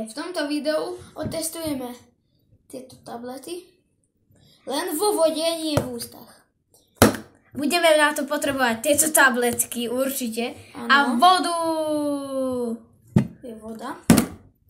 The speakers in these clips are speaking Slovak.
V tomto videu otestujeme tieto tablety. Len vo vode, nie v ústach. Budeme na to potrebovať tieto tabletky určite. Ano. A vodu. Je voda.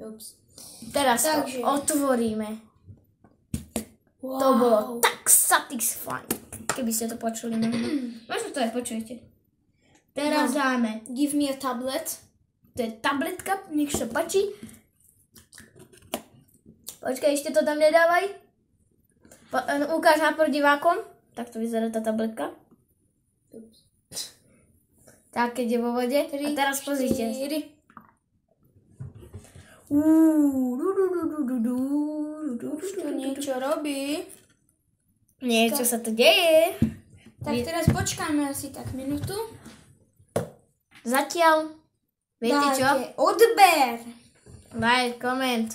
Ups. Teraz Takže. to otvoríme. Wow. To bolo tak satisfying, keby ste to počuli. Možno to aj počujete. Teraz dáme. Give me a tablet. To je tabletka, nech sa páči. Počkaj, ešte to tam nedávaj. Ukáž nápor divákom. Tak to vyzerá tá tabletka. Tak, keď je vo vode. A teraz pozrite. Už to niečo robí. Niečo sa tu deje. Tak teraz počkáme asi tak minútu. Zatiaľ. Viete čo? Odber. Like, koment.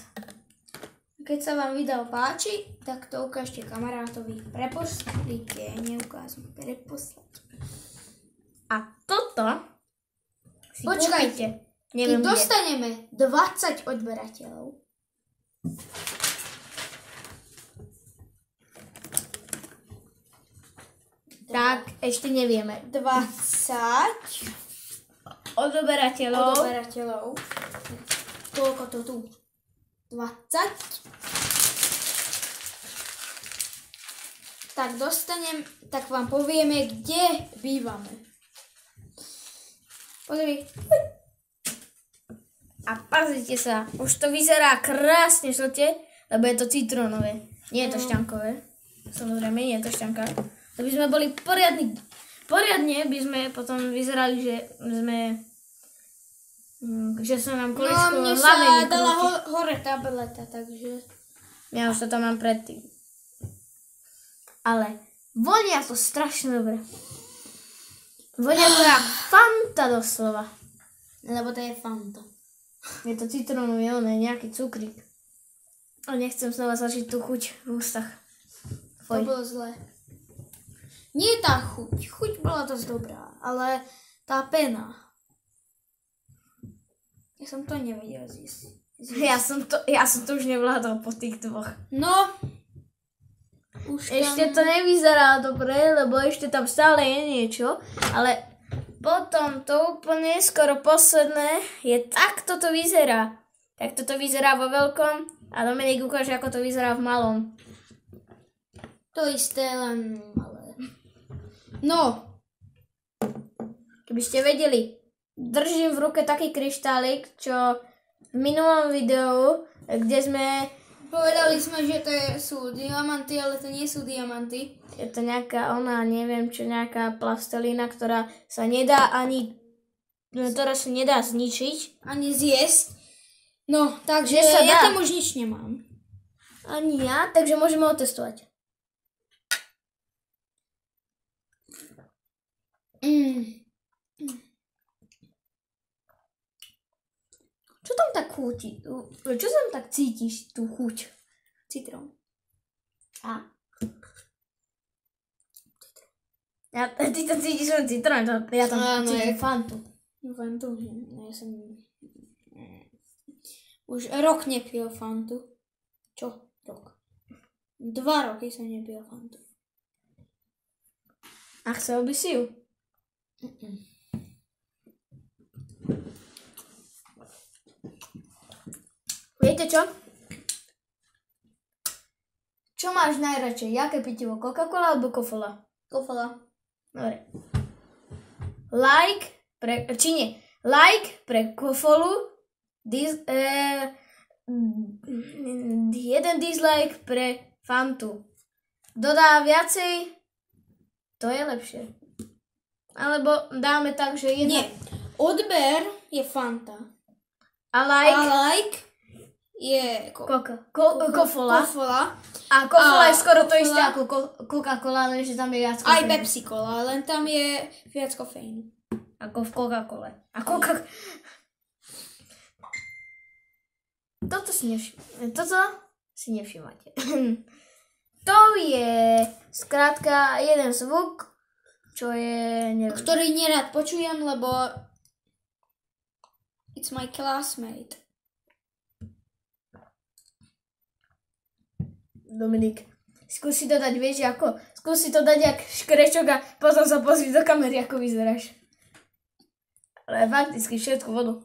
Keď sa vám video páči, tak to ukážte kamarátovi. Preposlite, neukážem. Preposlať. A toto si Počkajte. kúpite. Neviem, Keď dostaneme 20 odberateľov, tak ešte nevieme. 20 Odoberateľov. Koľko to tu? 20. Tak tak vám povieme, kde bývame. Pozri. A pozrite sa, už to vyzerá krásne žlte, lebo je to citrónové. Nie je to šťankové. Samozrejme, nie je to šťanka. To by sme boli poriadne by sme potom vyzerali, že sa nám kolečko mne hlave sa dala hore tableta, takže... Ja už to tam mám predtým. Ale vonia to strašne dobre. Vonia to jak Fanta doslova. Lebo to je Fanta. Je to citrónový, nejaký cukrík. A nechcem znova zažiť tú chuť v ústach. To bolo zlé. Nie tá chuť. Chuť bola dosť dobrá, ale tá pena. Ja som to nevedela zjesť. Ja som to už nevládol po tých dvoch. No. Už ešte to nevyzerá dobre, lebo ešte tam stále je niečo, ale potom to úplne skoro posledné je takto to vyzerá. Takto to vyzerá vo veľkom a Dominik ukáže, ako to vyzerá v malom. To isté, len malé. No. Keby ste vedeli, držím v ruke taký kryštálik, čo v minulom videu, kde sme... Povedali sme, že to sú diamanty, ale to nie sú diamanty. Je to nejaká neviem čo, nejaká plastelína, ktorá sa nedá zničiť. Ani zjesť. No, takže ja tam už nič nemám. Ani ja, takže môžeme otestovať. Čo tam tak chutí? Čo tam tak cítiš, tú chuť? Citrón. A? Ty to cítiš len citrón, ja tam cítim Fantu. Fantu, ja som... Už rok nepil Fantu. Čo? Rok. 2 roky som nepil Fantu. A chcel by si ju? Viete čo? Čo máš najradšej? Jaké pitivo? Coca-Cola alebo Kofola? Kofola. Dobre. Like pre Kofolu, jeden dislike pre Fantu. Dodá viacej, to je lepšie. Alebo dáme tak, že jedna... Nie. Odber je Fanta. A like je Kofola. A Kofola je skoro to isté ako Coca-Cola, len že tam je viac kofeínu. Aj Pepsi-Cola, len tam je viac kofeínu. Ako v Coca-Cole. Toto si nevšimáte. To je skrátka jeden zvuk, čo je... neviem. Ktorý nerad počujem, lebo it's my classmate. Dominik, skúsi to dať, vieš ako? Skúsi to dať jak škrečok a potom sa pozri do kamery, ako vyzeráš. Ale fakticky všetku vodu.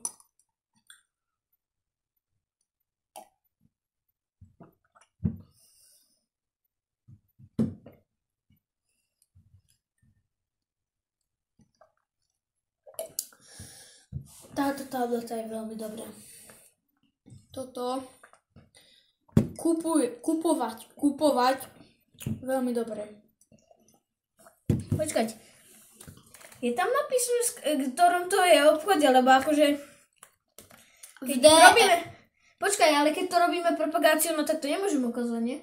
Táto tableta je veľmi dobrá. Toto kupovať veľmi dobré. Počkať. Je tam napísané, ktorom to je obchode, lebo akože... Keď robíme... Počkaj, ale keď to robíme propagáciu, no tak to nemôžem ukázať, nie?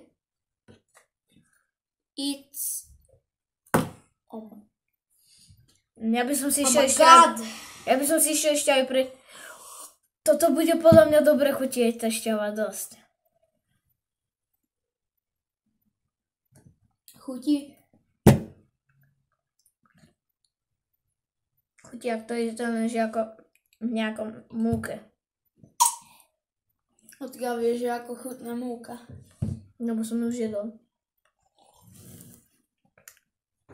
It's... Ja by som si Oh išiel my ešte... God. Ja by som si išiel ešte aj pre... Toto bude podľa mňa dobre chutieť, tá šťava dosť. Chutí. Chutí, ak to je to že ako v nejakom múke. Odkiaľ vieš, že ako chutná múka. Lebo som už jedol.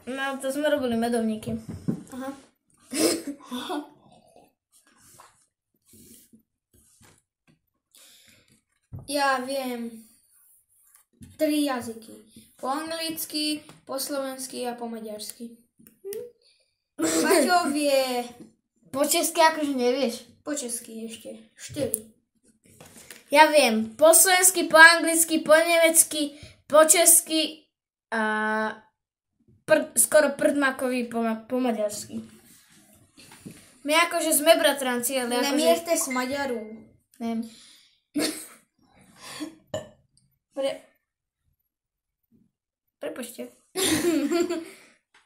No, to sme robili medovníky. Aha. Ja viem 3 jazyky. Po anglicky, po slovensky a po maďarsky. Maťo vie Po česky akože nevieš. po česky ešte 4. Ja viem po slovensky, po anglicky, po nemecky, po česky a skoro prdmakovi po maďarsky. My akože sme bratranci, ale akože... Nemierte s Maďaru. Neviem. Prepočte.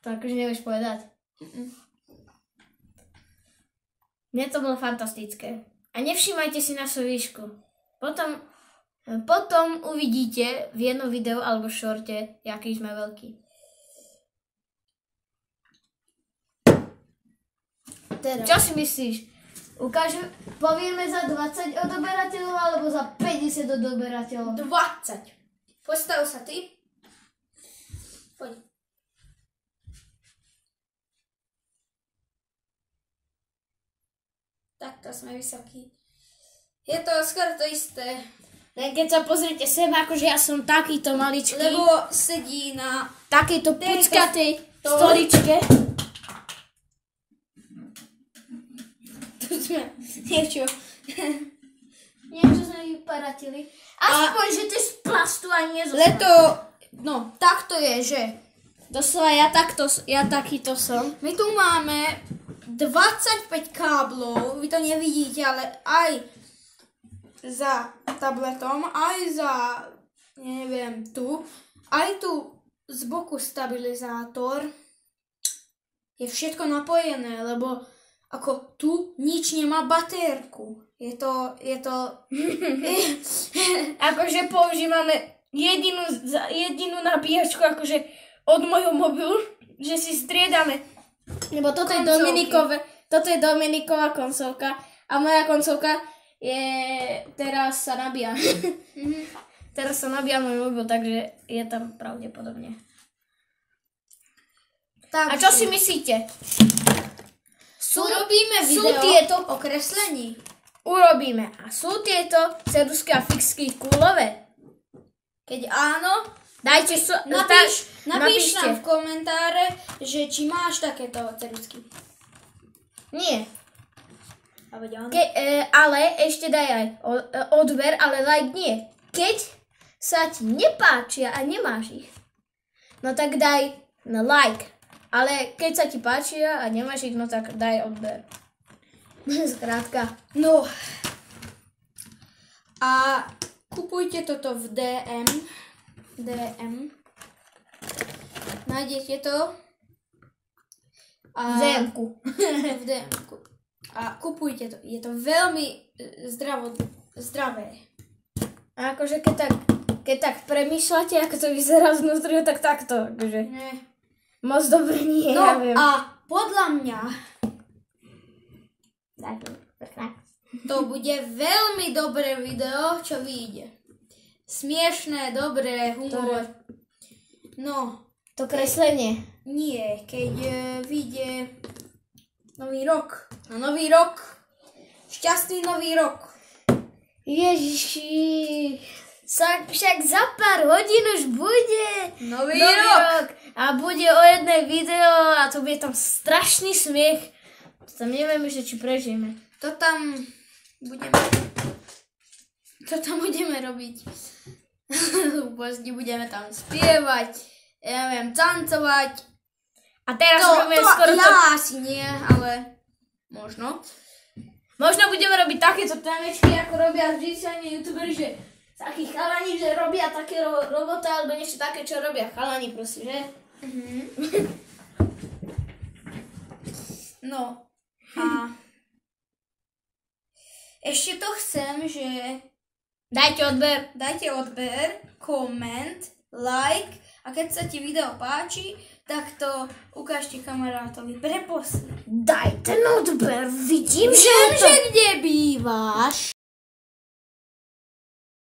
To akože nevieš povedať. Mne to bolo fantastické. A nevšímajte si našu výšku. Potom uvidíte v jednom videu alebo šorte, aký sme veľkí. Teraz. Čo si myslíš? Povieme za 20 odoberateľov alebo za 50 odoberateľov? 20. Postav sa ty. Poď. Takto sme vysokí. Je to skoro to isté. Len keď sa pozrite sem, akože ja som takýto maličký. Lebo sedí na... Takejto puckatej stoličke. Tu sme niečo sme vyparatili. Aspoň, že to je z plastu a nie zo Leto... No, takto je, že... Doslova ja takýto som. My tu máme 25 káblov, vy to nevidíte, ale aj za tabletom, aj za, neviem, tu. Aj tu z boku stabilizátor. Je všetko napojené, lebo ako tu nič nemá batérku. Je to... Akože používame jedinú nabíjačku akože od môjho mobilu, že si striedame. Lebo toto je Dominiková konsolka a moja konsolka teraz sa nabíja. Teraz sa nabíja môj mobil, takže je tam pravdepodobne. Takže, A čo si myslíte? urobíme sú video tieto o kreslení. Urobíme. A sú tieto ceruzky a fixky kúlové? Keď áno, Dajte napíš nám napíšte. v komentáre, že či máš takéto ceruzky. Nie. A veď áno. Ale ešte daj aj odber, ale like nie. Keď sa ti nepáčia a nemáš ich, no tak daj na like. Ale keď sa ti páčia a nemáš ich, no tak daj odber. Skrátka. No. A kupujte toto v DM. Nájdete to. A V DM-ku. v DM-ku. A kupujte to. Je to veľmi zdravé. A akože keď tak premýšľate, ako to vyzerá znútri, tak takto. Akože. Ne. Moc dobre nie, No ja viem. a podľa mňa Tak, to bude veľmi dobré video, čo vyjde. Smiešné, dobré, humor. No, To kreslenie. nie, keď vyjde nový rok. No nový rok. Šťastný nový rok. Ježiši. Však za pár hodín už bude Nový rok. A bude o jedné video a to bude tam strašný smiech. To tam nevieme, že či prežijeme. To tam budeme robiť. Hlúposti, budeme tam spievať, ja neviem, tancovať. A teraz robíme skoro to... Ja asi nie, ale možno. Možno budeme robiť takéto tanečky, ako robia vždy youtuberi, že takí chalani, že robia také robota, alebo niečo také, čo robia chalani, prosím, že? No a ešte to chcem, že dajte odber, koment, like a keď sa ti video páči, tak to ukážte kamarátovi, preposlí. Daj ten odber, vidím, Viem, že kde bývaš.